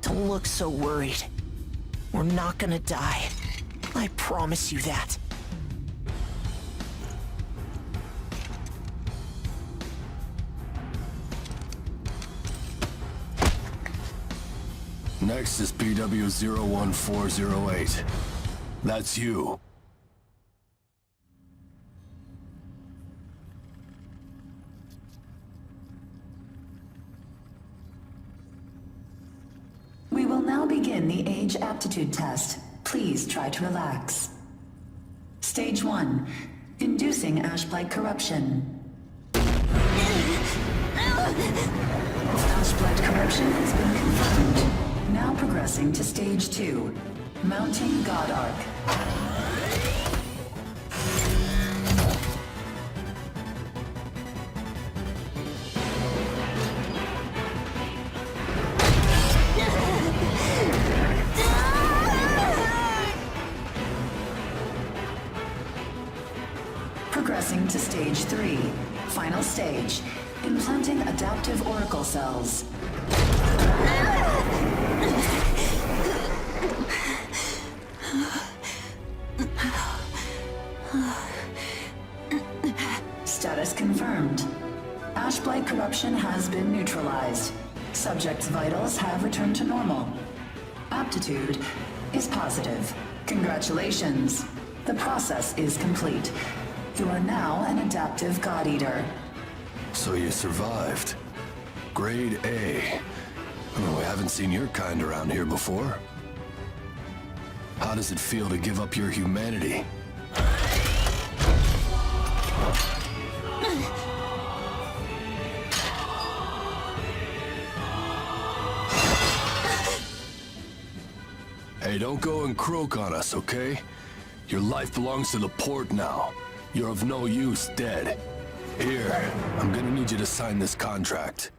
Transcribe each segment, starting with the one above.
Don't look so worried. We're not gonna die. I promise you that. Next is PW01408. That's you. We will now begin the age aptitude test. Please try to relax. Stage 1. Inducing ash-blight corruption. Ash-blight corruption has been confirmed. Now progressing to Stage 2. Mounting God Arc. Progressing to Stage 3. Final stage. Implanting adaptive oracle cells. Status confirmed. Ash-blight corruption has been neutralized. Subject's vitals have returned to normal. Aptitude is positive. Congratulations. The process is complete. You are now an adaptive God Eater. So you survived. Grade A. Well, we haven't seen your kind around here before. How does it feel to give up your humanity? Hey, don't go and croak on us, okay? Your life belongs to the port now. You're of no use dead. Here, I'm gonna need you to sign this contract.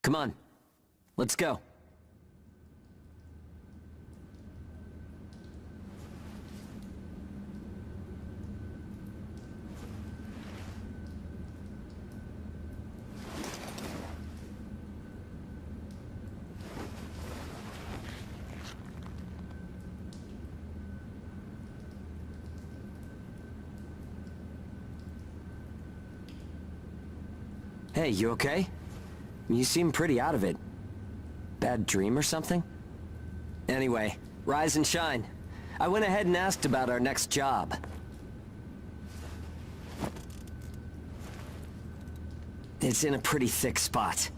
Come on. Let's go. Hey, you okay? You seem pretty out of it. Bad dream or something? Anyway, rise and shine. I went ahead and asked about our next job. It's in a pretty thick spot.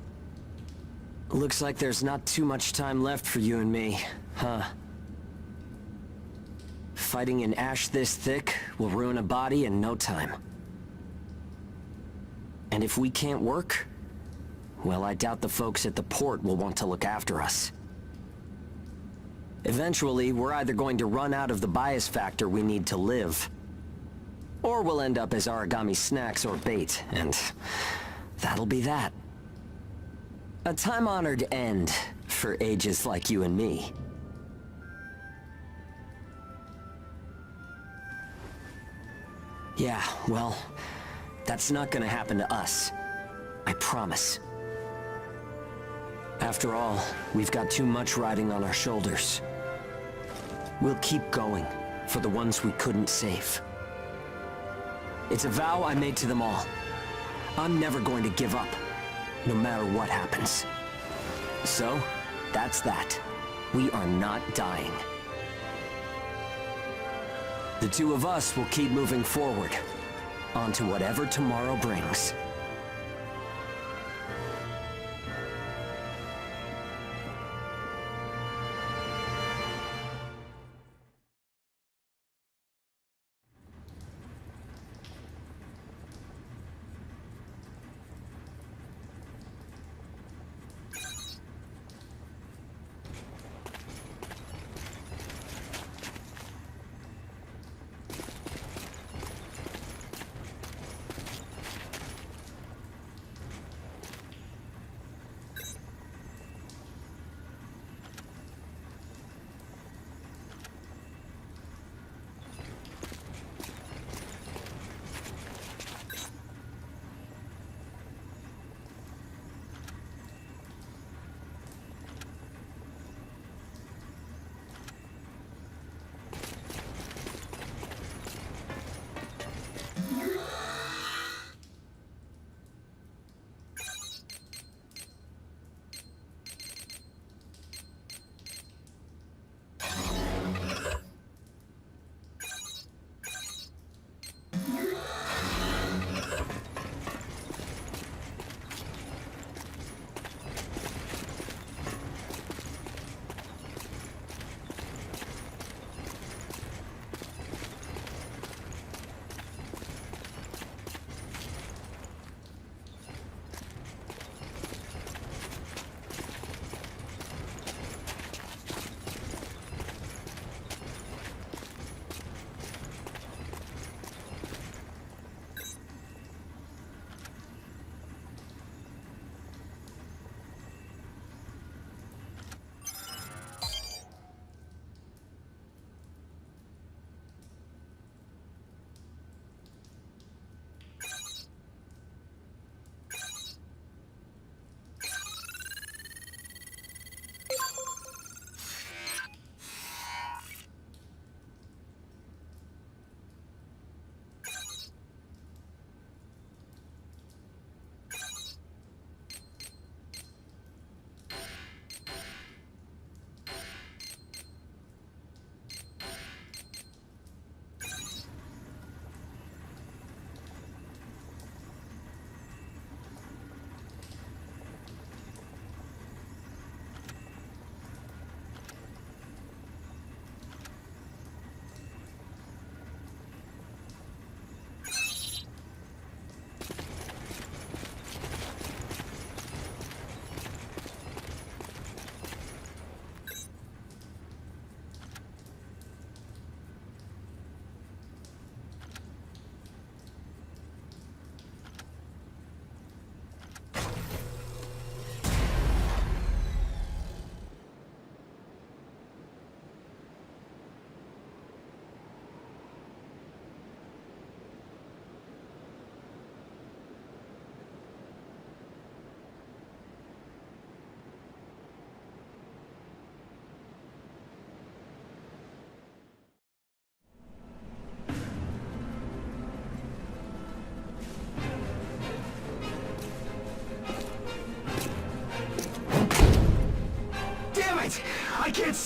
Looks like there's not too much time left for you and me, huh? Fighting an ash this thick will ruin a body in no time. And if we can't work, well, I doubt the folks at the port will want to look after us. Eventually, we're either going to run out of the bias factor we need to live, or we'll end up as origami snacks or bait, and that'll be that. A time-honored end for ages like you and me. Yeah, well, that's not gonna happen to us. I promise. After all, we've got too much riding on our shoulders. We'll keep going for the ones we couldn't save. It's a vow I made to them all. I'm never going to give up, no matter what happens. So, that's that. We are not dying. The two of us will keep moving forward, onto whatever tomorrow brings.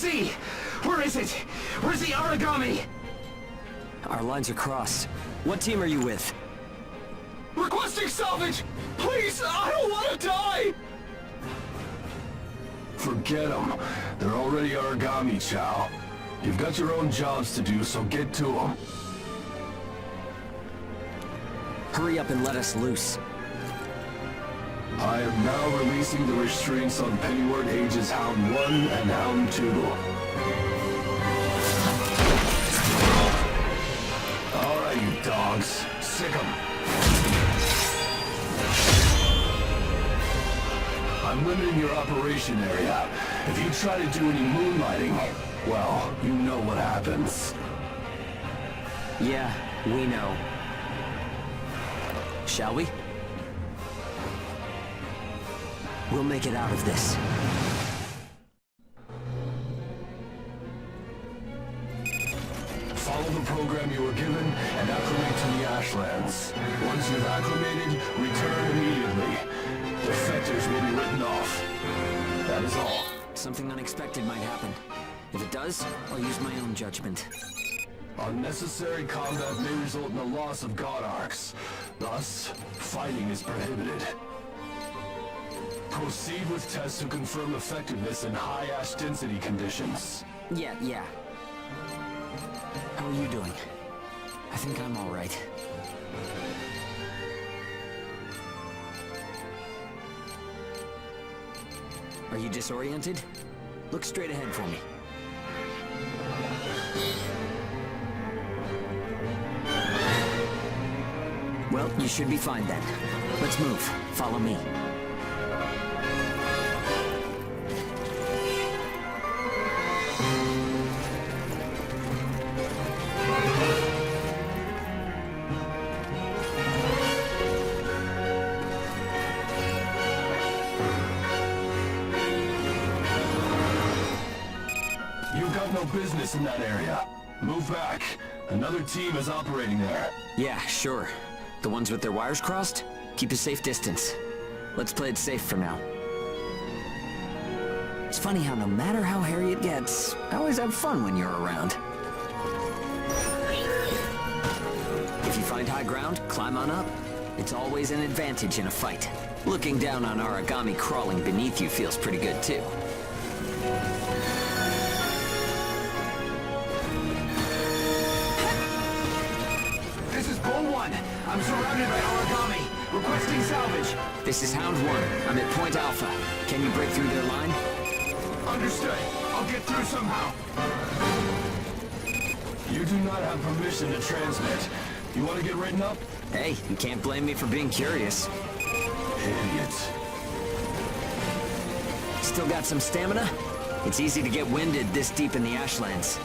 see! Where is it? Where's the origami? Our lines are crossed. What team are you with? Requesting salvage! Please, I don't want to die! Forget them. They're already origami, Chow. You've got your own jobs to do, so get to them. Hurry up and let us loose. I am now releasing the restraints on Pennyward Ages Hound 1 and Hound 2. Alright, you dogs. Sick 'em. I'm limiting your operation area. If you try to do any moonlighting, well, you know what happens. Yeah, we know. Shall we? We'll make it out of this. Follow the program you were given and acclimate to the Ashlands. Once you've acclimated, return immediately. Defectors will be written off. That is all. Something unexpected might happen. If it does, I'll use my own judgment. Unnecessary combat may result in the loss of god arcs. Thus, fighting is prohibited. Proceed with tests to confirm effectiveness in high ash density conditions. Yeah. How are you doing? I think I'm all right. Are you disoriented? Look straight ahead for me. Well, you should be fine then. Let's move. Follow me. You've got no business in that area. Move back. Another team is operating there. Yeah, sure. The ones with their wires crossed? Keep a safe distance. Let's play it safe for now. It's funny how no matter how hairy it gets, I always have fun when you're around. If you find high ground, climb on up. It's always an advantage in a fight. Looking down on origami crawling beneath you feels pretty good too. This is Bull 1. I'm surrounded by origami. Requesting salvage. This is Hound 1. I'm at Point Alpha. Can you break through their line? Understood. I'll get through somehow. You do not have permission to transmit. You want to get written up? Hey, you can't blame me for being curious. Idiots. Still got some stamina? It's easy to get winded this deep in the Ashlands.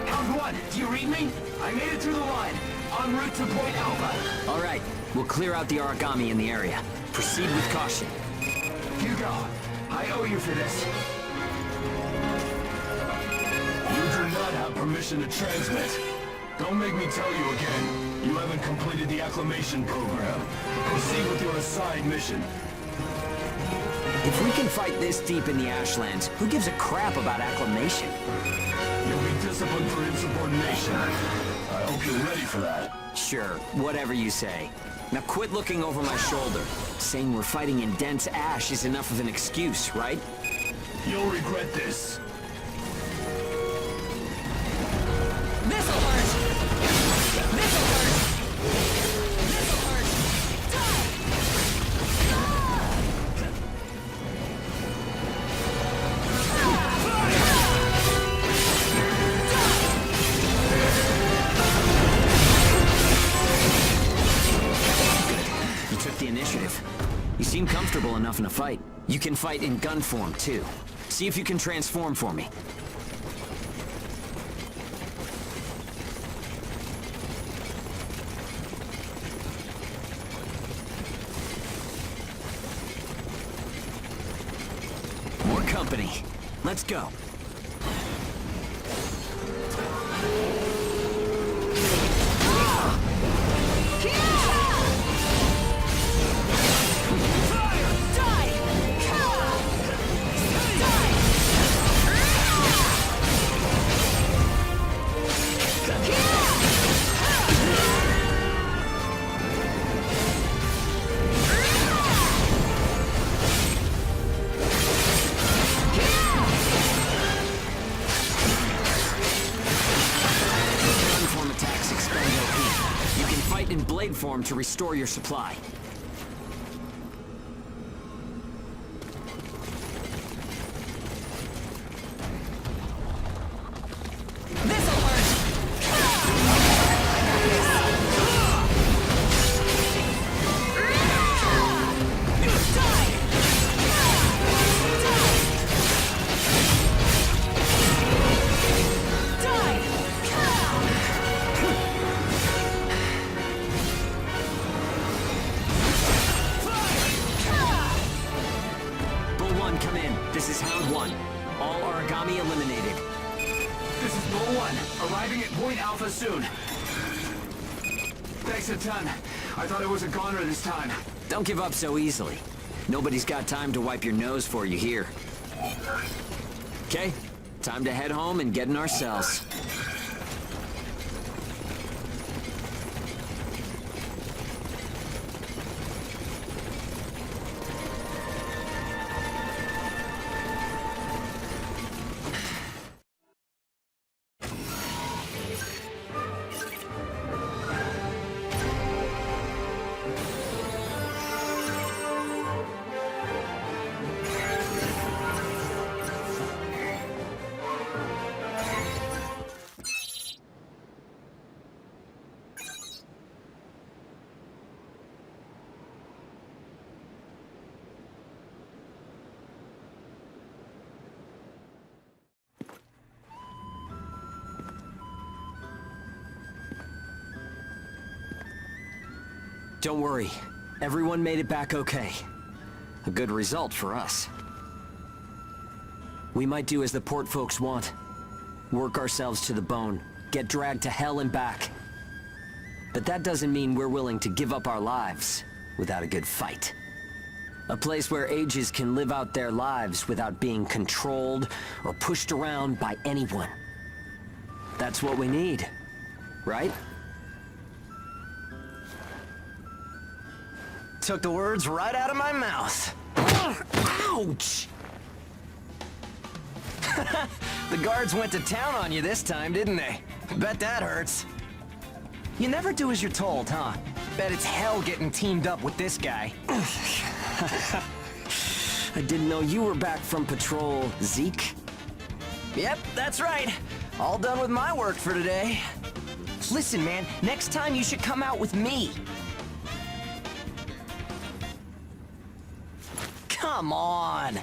Hound 1, do you read me? I made it through the line. En route to Point Alpha. All right, we'll clear out the origami in the area. Proceed with caution. Hugo, I owe you for this. You do not have permission to transmit. Don't make me tell you again. You haven't completed the acclimation program. Proceed with your assigned mission. If we can fight this deep in the Ashlands, who gives a crap about acclimation? You'll be disciplined for insubordination. I hope you're ready for that. Sure, whatever you say. Now quit looking over my shoulder. Saying we're fighting in dense ash is enough of an excuse, right? You'll regret this. This'll hurt! This'll hurt! This'll hurt! You took the initiative. You seem comfortable enough in a fight. You can fight in gun form, too. See if you can transform for me. More company. Let's go. platform to restore your supply. This'll hurt! Bull 1, come in. This is Hound 1. All origami eliminated. This is Bull 1, arriving at Point Alpha soon. Thanks a ton. I thought I was a goner this time. Don't give up so easily. Nobody's got time to wipe your nose for you here. Okay, time to head home and get in our cells. Don't worry. Everyone made it back okay. A good result for us. We might do as the port folks want. Work ourselves to the bone. Get dragged to hell and back. But that doesn't mean we're willing to give up our lives without a good fight. A place where ages can live out their lives without being controlled or pushed around by anyone. That's what we need, right? Took the words right out of my mouth. Ouch! The guards went to town on you this time, didn't they? Bet that hurts. You never do as you're told, huh? Bet it's hell getting teamed up with this guy. I didn't know you were back from patrol, Zeke. Yep, that's right. All done with my work for today. Listen, man, next time you should come out with me. Come on.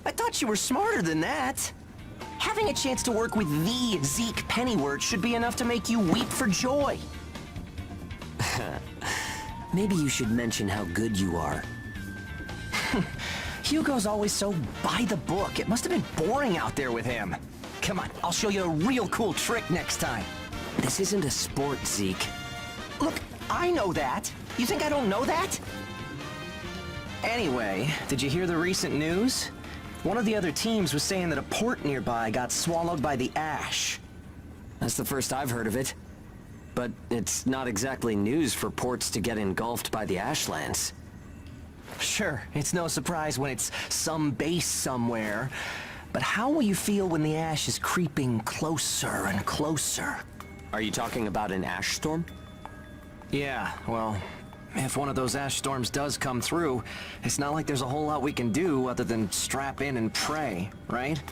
I thought you were smarter than that. Having a chance to work with the Zeke Pennyworth should be enough to make you weep for joy. Maybe you should mention how good you are. Hugo's always so by the book. It must have been boring out there with him. Come on, I'll show you a real cool trick next time. This isn't a sport, Zeke. Look, I know that. You think I don't know that? Anyway, did you hear the recent news? One of the other teams was saying that a port nearby got swallowed by the ash. That's the first I've heard of it. But it's not exactly news for ports to get engulfed by the ashlands. Sure, it's no surprise when it's some base somewhere. But how will you feel when the ash is creeping closer and closer? Are you talking about an ash storm? Yeah, well, if one of those ash storms does come through, it's not like there's a whole lot we can do other than strap in and pray, right?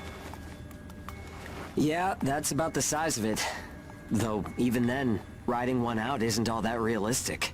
Yeah, that's about the size of it. Though, even then, riding one out isn't all that realistic.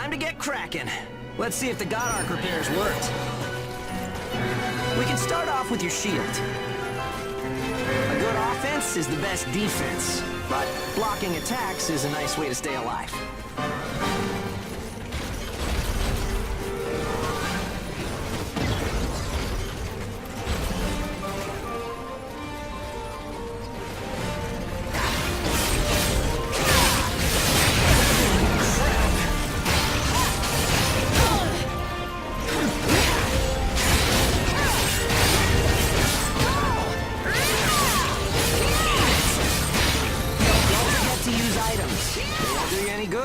time to get cracking. Let's see if the God Arc repairs worked. We can start off with your shield. A good offense is the best defense, but blocking attacks is a nice way to stay alive.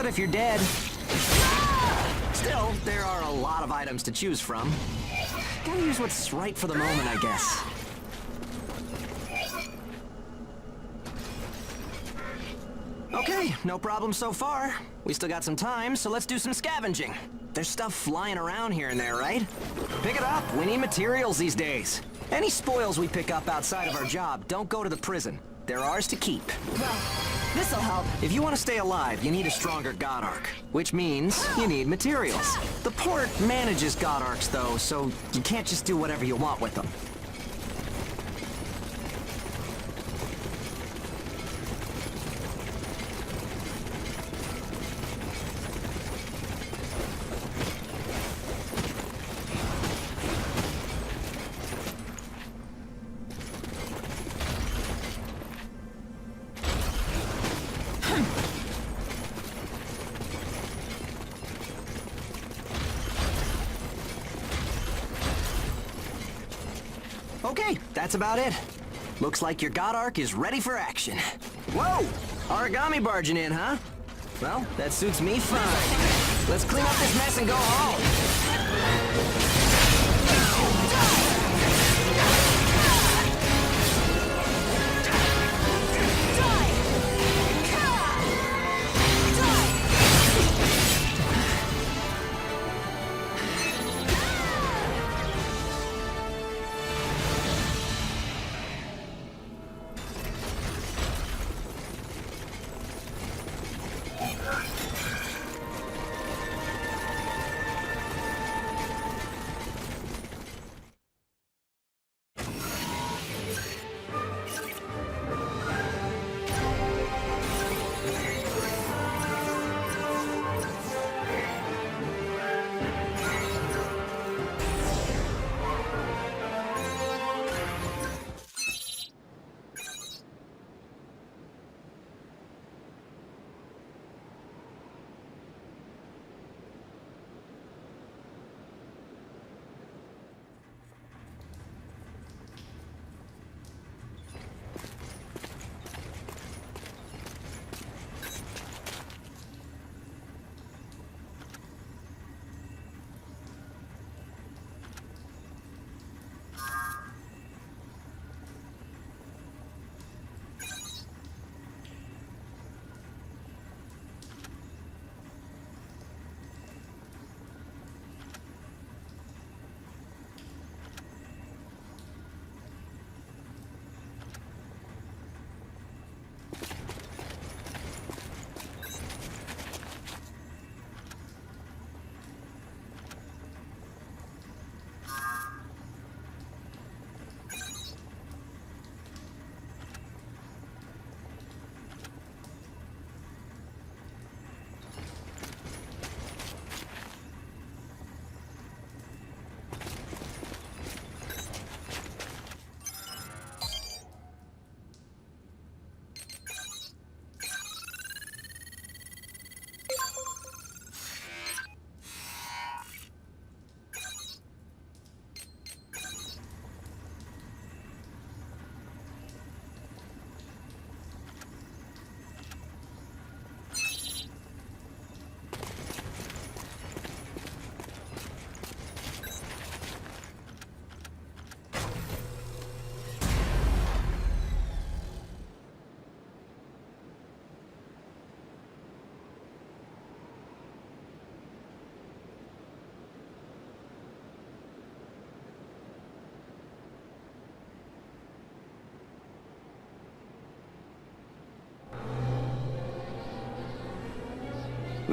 If you're dead. Still, there are a lot of items to choose from. Gotta use what's right for the moment, I guess. Okay, no problem so far. We still got some time, so let's do some scavenging. There's stuff flying around here and there, right? Pick it up. We need materials these days. Any spoils we pick up outside of our job don't go to the prison. They're ours to keep. Well, this'll help. If you want to stay alive, you need a stronger God Arc, which means you need materials. The port manages God Arcs, though, so you can't just do whatever you want with them. Okay, that's about it. Looks like your God Arc is ready for action. Whoa! Origami barging in, huh? Well, that suits me fine. Let's clean up this mess and go home.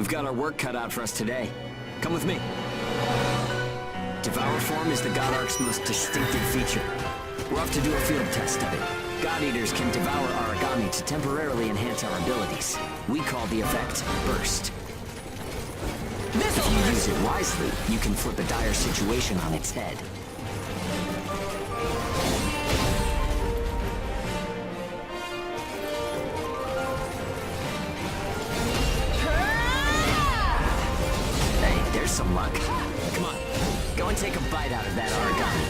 we've got our work cut out for us today. Come with me. Devour form is the God Ark's most distinctive feature. We're off to do a field test of it. God Eaters can devour origami to temporarily enhance our abilities. We call the effect Burst. If you use it wisely, you can flip a dire situation on its head. Hey, there's some luck. Come on, go and take a bite out of that origami.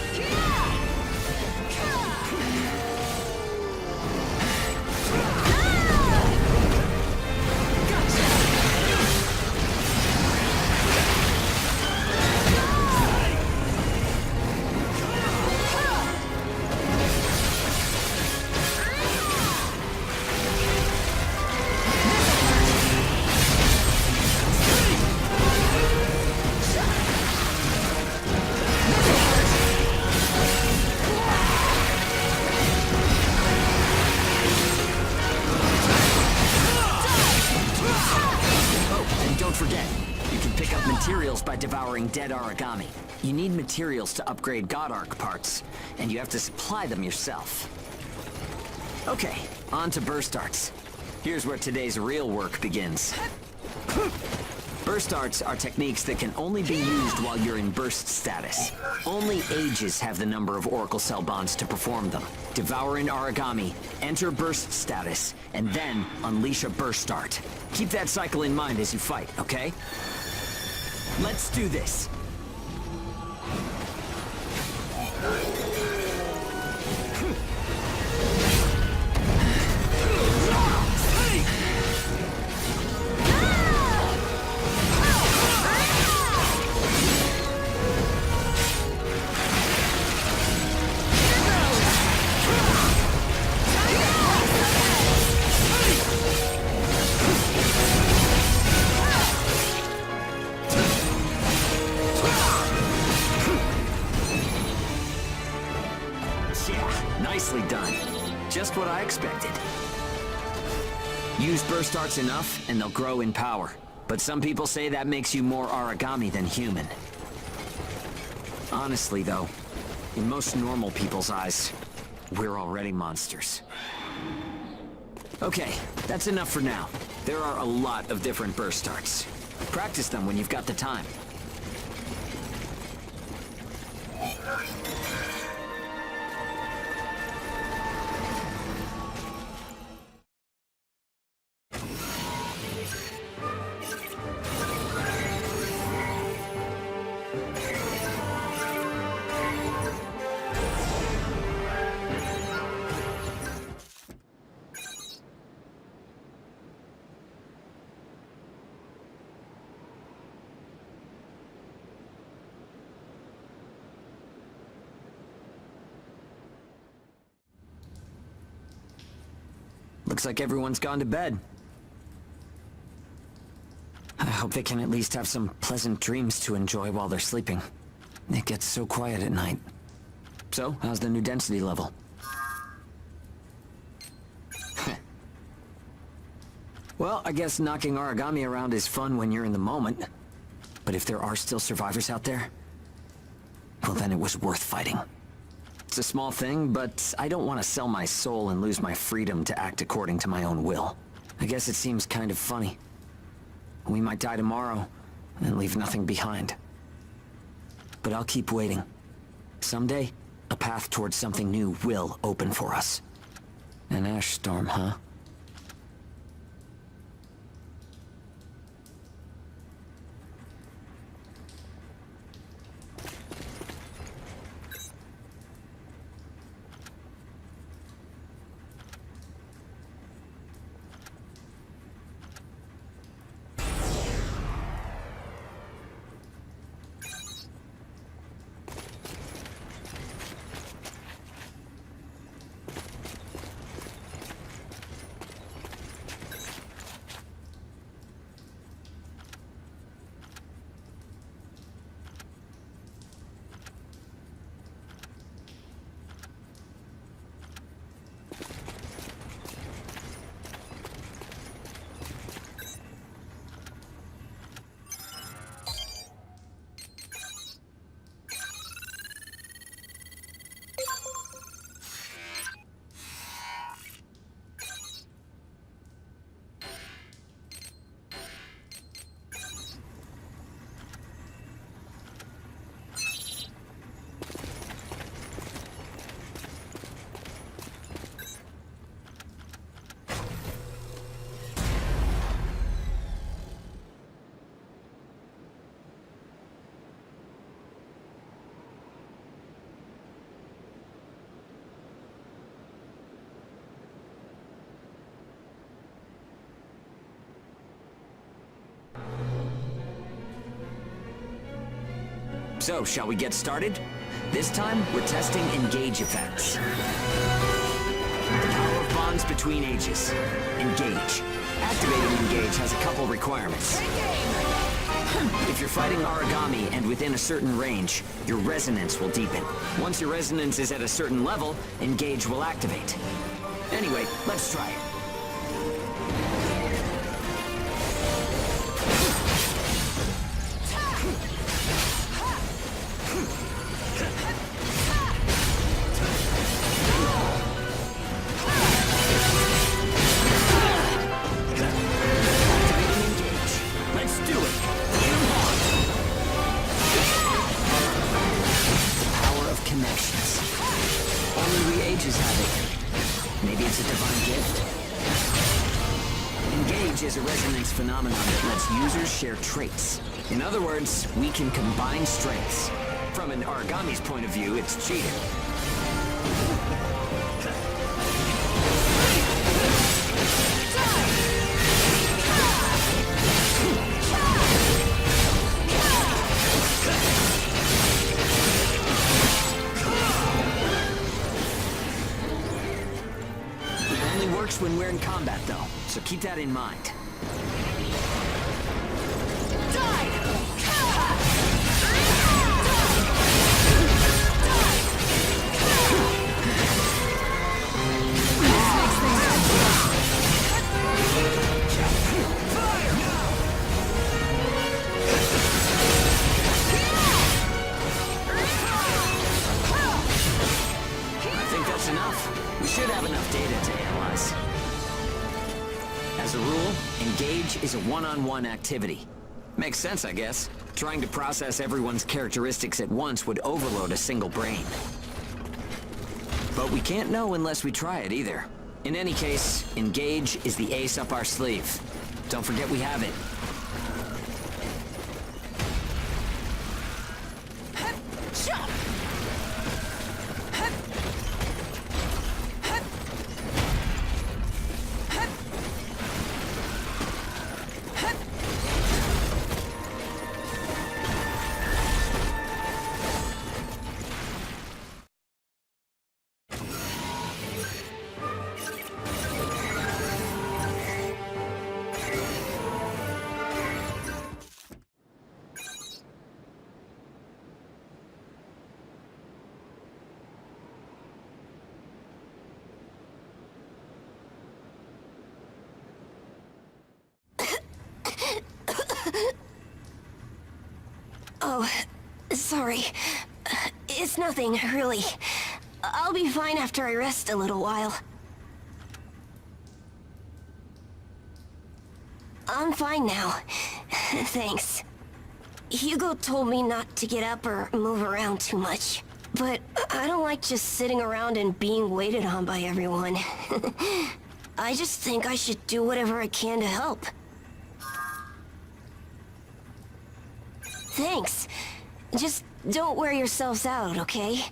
By devouring dead origami. You need materials to upgrade God Ark parts, and you have to supply them yourself. Okay, on to burst arts. Here's where today's real work begins. Burst arts are techniques that can only be used while you're in burst status. Only ages have the number of Oracle Cell bonds to perform them. Devour an origami, enter burst status, and then unleash a burst art. Keep that cycle in mind as you fight, okay? Let's do this. Nicely done. Just what I expected. Use burst arts enough, and they'll grow in power. But some people say that makes you more origami than human. Honestly, though, in most normal people's eyes, we're already monsters. Okay, that's enough for now. There are a lot of different burst arts. Practice them when you've got the time. Looks like everyone's gone to bed. I hope they can at least have some pleasant dreams to enjoy while they're sleeping. It gets so quiet at night. So, how's the new density level? Well, I guess knocking origami around is fun when you're in the moment. But if there are still survivors out there, well then it was worth fighting. It's a small thing, but I don't want to sell my soul and lose my freedom to act according to my own will. I guess it seems kind of funny. We might die tomorrow, and leave nothing behind. But I'll keep waiting. Someday, a path towards something new will open for us. An ash storm, huh? So, shall we get started? This time, we're testing engage effects. The power of bonds between ages. Engage. Activating engage has a couple requirements. If you're fighting origami and within a certain range, your resonance will deepen. Once your resonance is at a certain level, engage will activate. Anyway, let's try it. Is a resonance phenomenon that lets users share traits. In other words, we can combine strengths. From an origami's point of view, it's cheating. It only works when we're in combat, though, so keep that in mind. I think that's enough. We should have enough data to analyze. As a rule, engage is a one-on-one activity. Makes sense, I guess. Trying to process everyone's characteristics at once would overload a single brain. But we can't know unless we try it either. In any case, engage is the ace up our sleeve. Don't forget we have it. Oh, sorry. It's nothing, really. I'll be fine after I rest a little while. I'm fine now. Thanks. Hugo told me not to get up or move around too much. But I don't like just sitting around and being waited on by everyone. I just think I should do whatever I can to help. Thanks. Just don't wear yourselves out, okay?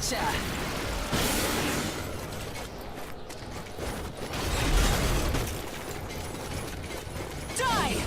Gotcha! Die!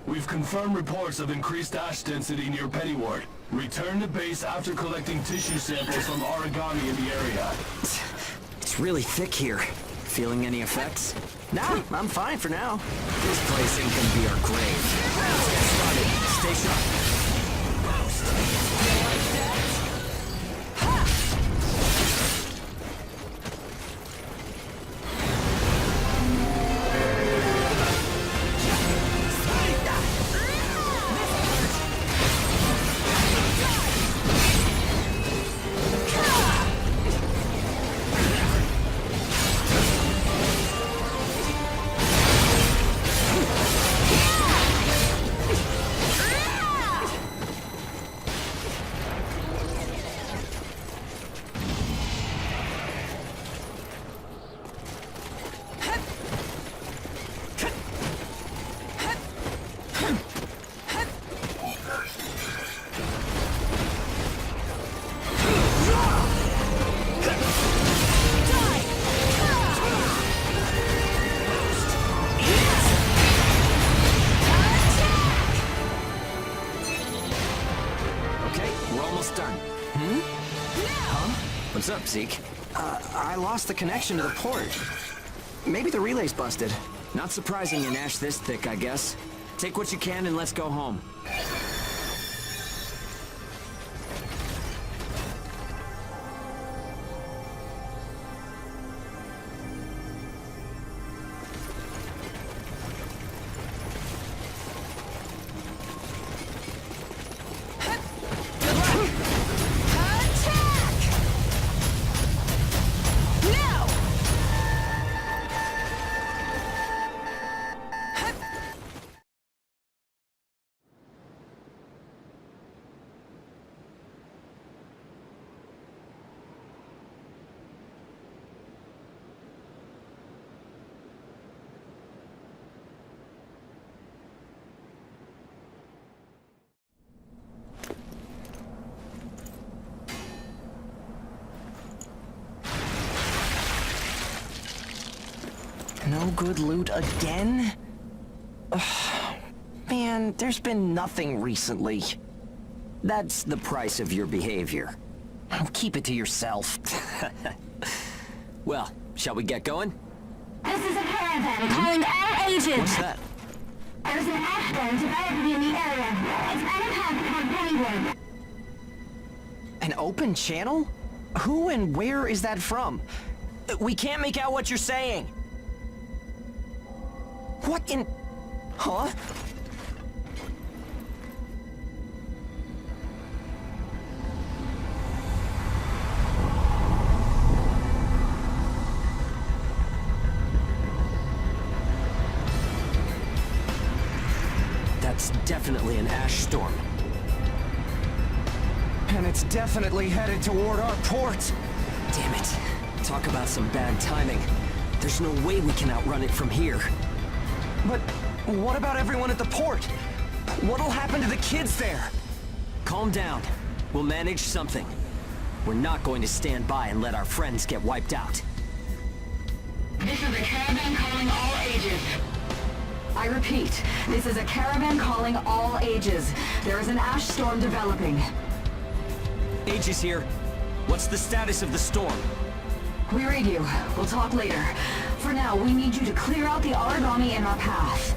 We've confirmed reports of increased ash density near Pennyward. Return to base after collecting tissue samples from origami in the area. It's really thick here. Feeling any effects? Nah, I'm fine for now. This place ain't gonna be our grave. Let's get started. Stay sharp. What's up, Zeke? I lost the connection to the port. Maybe the relay's busted. Not surprising in ash this thick, I guess. Take what you can and let's go home. No good loot again? Ugh. Man, there's been nothing recently. That's the price of your behavior. Keep it to yourself. Well, shall we get going? This is a caravan calling all agents. What's that? There's an ash dome developing in the area. It's on a path toward Pennyward. An open channel? Who and where is that from? We can't make out what you're saying. What in... Huh? That's definitely an ash storm. And it's definitely headed toward our port. Damn it. Talk about some bad timing. There's no way we can outrun it from here. But what about everyone at the port? What'll happen to the kids there? Calm down. We'll manage something. We're not going to stand by and let our friends get wiped out. This is a caravan calling all ages. I repeat, this is a caravan calling all ages. There is an ash storm developing. Age is here. What's the status of the storm? We read you. We'll talk later. For now, we need you to clear out the origami in our path.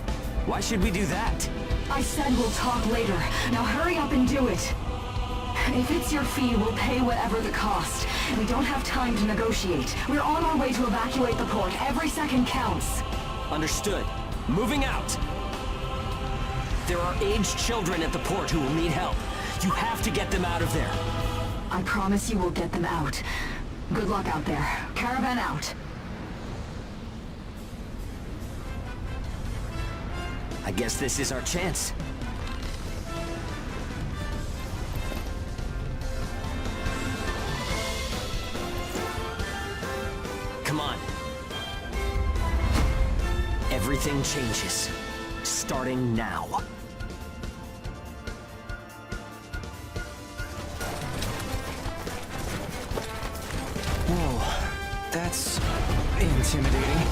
Why should we do that? I said we'll talk later. Now hurry up and do it. If it's your fee, we'll pay whatever the cost. We don't have time to negotiate. We're on our way to evacuate the port. Every second counts. Understood. Moving out. There are aged children at the port who will need help. You have to get them out of there. I promise you we'll get them out. Good luck out there. Caravan out. I guess this is our chance. Come on. Everything changes. Starting now. Whoa, that's intimidating.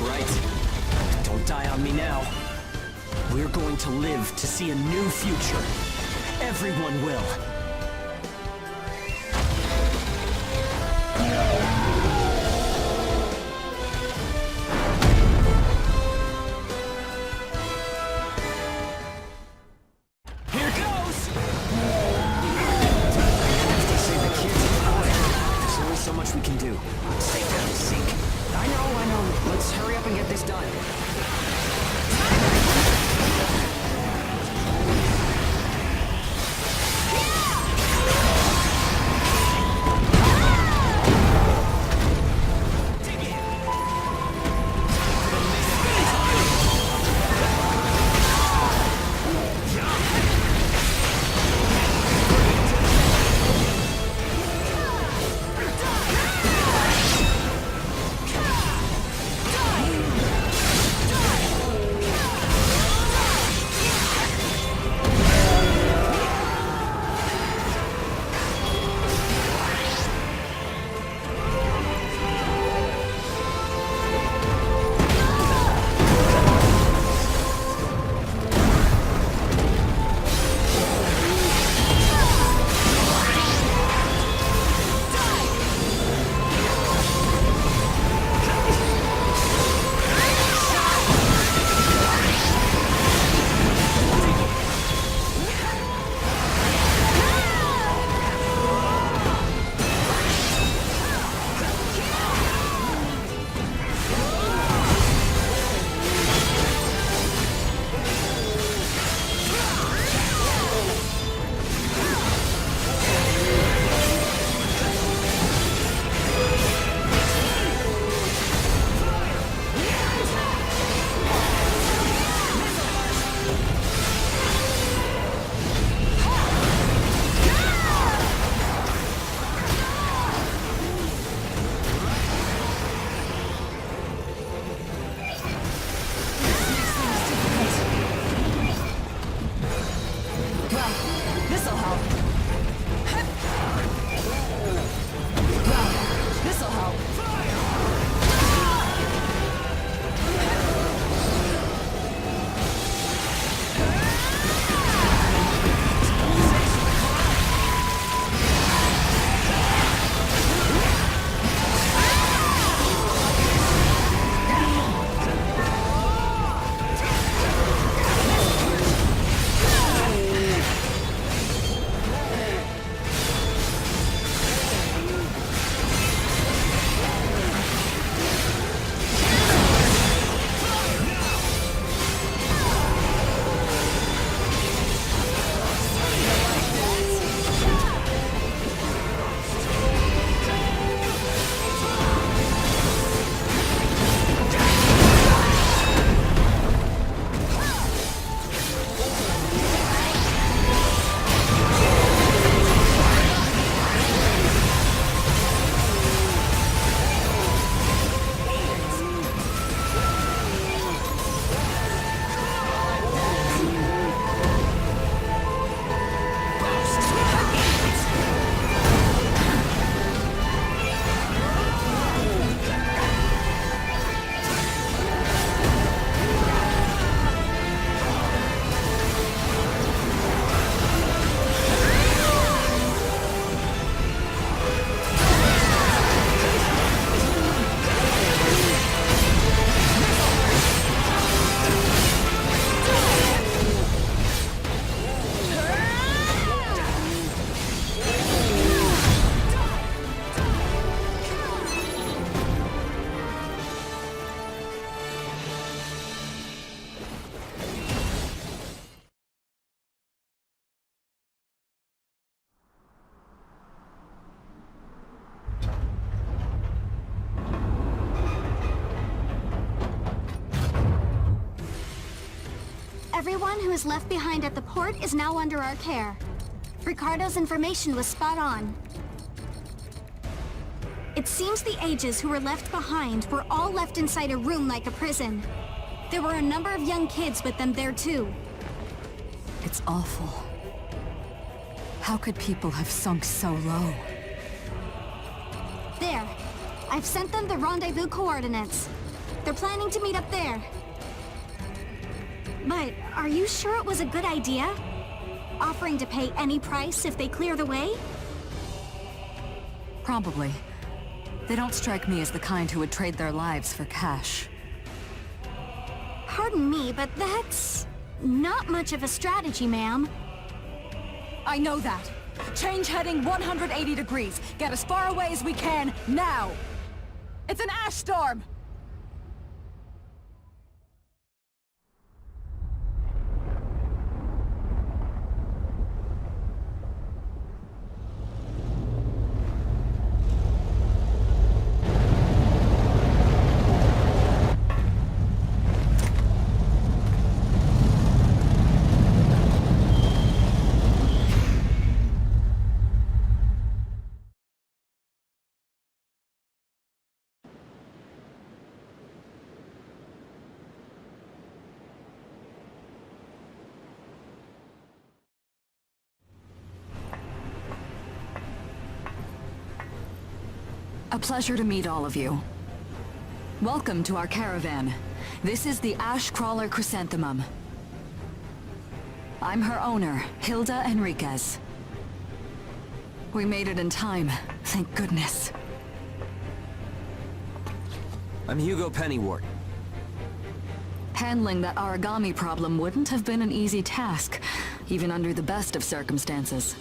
Right. Don't die on me now. We're going to live to see a new future. Everyone will. Here goes! They say the kids are quiet. There's only so much we can do. Stay down, sink. I know. Let's hurry up and get this done. Yeah! Everyone who is left behind at the port is now under our care. Ricardo's information was spot on. It seems the Ages who were left behind were all left inside a room like a prison. There were a number of young kids with them there too. It's awful. How could people have sunk so low? There. I've sent them the rendezvous coordinates. They're planning to meet up there. But are you sure it was a good idea? Offering to pay any price if they clear the way? Probably. They don't strike me as the kind who would trade their lives for cash. Pardon me, but that's not much of a strategy, ma'am. I know that. Change heading 180 degrees. Get as far away as we can, now! It's an ash storm! A pleasure to meet all of you. Welcome to our caravan. This is the Ash Crawler Chrysanthemum. I'm her owner, Hilda Enriquez. We made it in time, thank goodness. I'm Hugo Pennywort. Handling that origami problem wouldn't have been an easy task, even under the best of circumstances.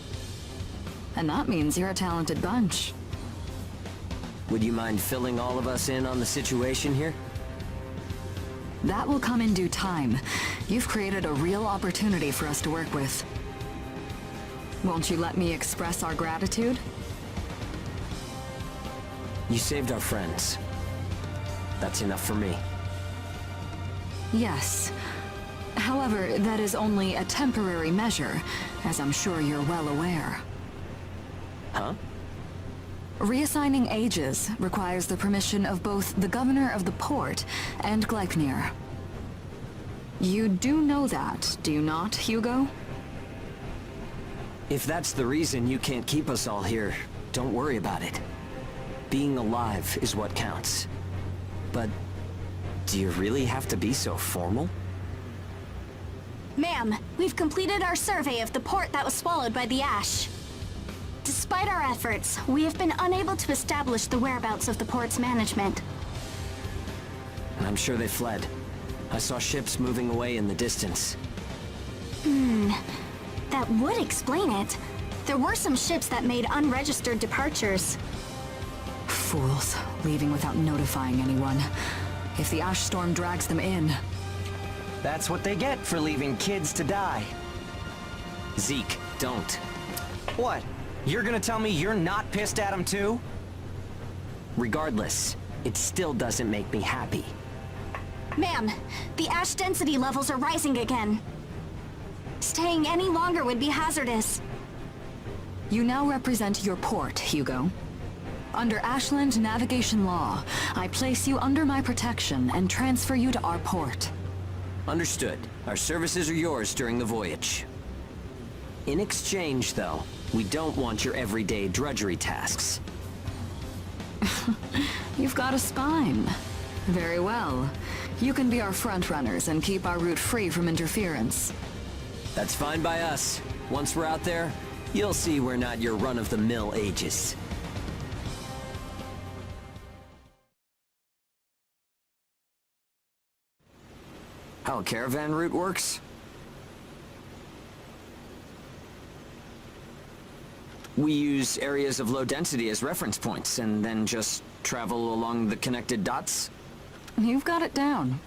And that means you're a talented bunch. Would you mind filling all of us in on the situation here? That will come in due time. You've created a real opportunity for us to work with. Won't you let me express our gratitude? You saved our friends. That's enough for me. Yes. However, that is only a temporary measure, as I'm sure you're well aware. Huh? Reassigning Ages requires the permission of both the governor of the port and Gleipnir. You do know that, do you not, Hugo? If that's the reason you can't keep us all here, don't worry about it. Being alive is what counts. But do you really have to be so formal? Ma'am, we've completed our survey of the port that was swallowed by the ash. Despite our efforts, we have been unable to establish the whereabouts of the port's management. I'm sure they fled. I saw ships moving away in the distance. That would explain it. There were some ships that made unregistered departures. Fools, leaving without notifying anyone. If the ash storm drags them in... That's what they get for leaving kids to die. Zeke, don't. What? You're gonna tell me you're not pissed at him too? Regardless, it still doesn't make me happy. Ma'am, the ash density levels are rising again. Staying any longer would be hazardous. You now represent your port, Hugo. Under Ashland navigation law, I place you under my protection and transfer you to our port. Understood. Our services are yours during the voyage. In exchange, though, we don't want your everyday drudgery tasks. You've got a spine. Very well. You can be our front-runners and keep our route free from interference. That's fine by us. Once we're out there, you'll see we're not your run-of-the-mill Ages. How a caravan route works? We use areas of low density as reference points, and then just travel along the connected dots? You've got it down.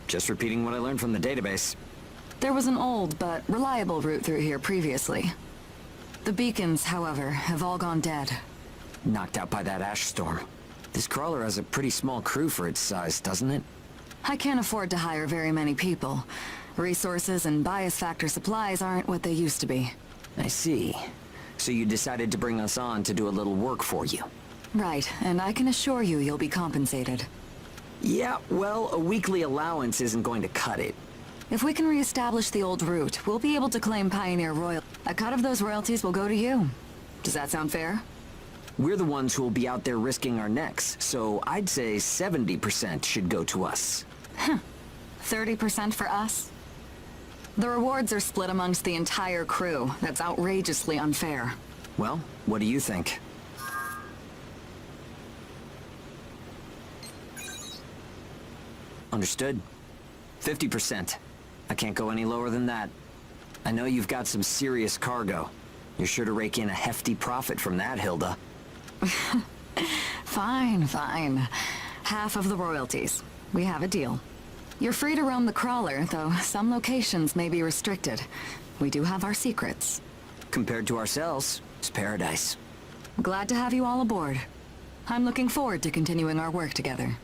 Just repeating what I learned from the database. There was an old but reliable route through here previously. The beacons, however, have all gone dead. Knocked out by that ash storm. This crawler has a pretty small crew for its size, doesn't it? I can't afford to hire very many people, Resources and bias factor supplies aren't what they used to be. I see. So you decided to bring us on to do a little work for you. Right, and I can assure you you'll be compensated. Yeah, well, a weekly allowance isn't going to cut it. If we can reestablish the old route, we'll be able to claim Pioneer Royal. A cut of those royalties will go to you. Does that sound fair? We're the ones who will be out there risking our necks, so I'd say 70% should go to us. 30% for us? The rewards are split amongst the entire crew. That's outrageously unfair. Well, what do you think? Understood. 50%. I can't go any lower than that. I know you've got some serious cargo. You're sure to rake in a hefty profit from that, Hilda. Fine, fine. Half of the royalties. We have a deal. You're free to roam the crawler, though some locations may be restricted. We do have our secrets. Compared to ourselves, it's paradise. Glad to have you all aboard. I'm looking forward to continuing our work together.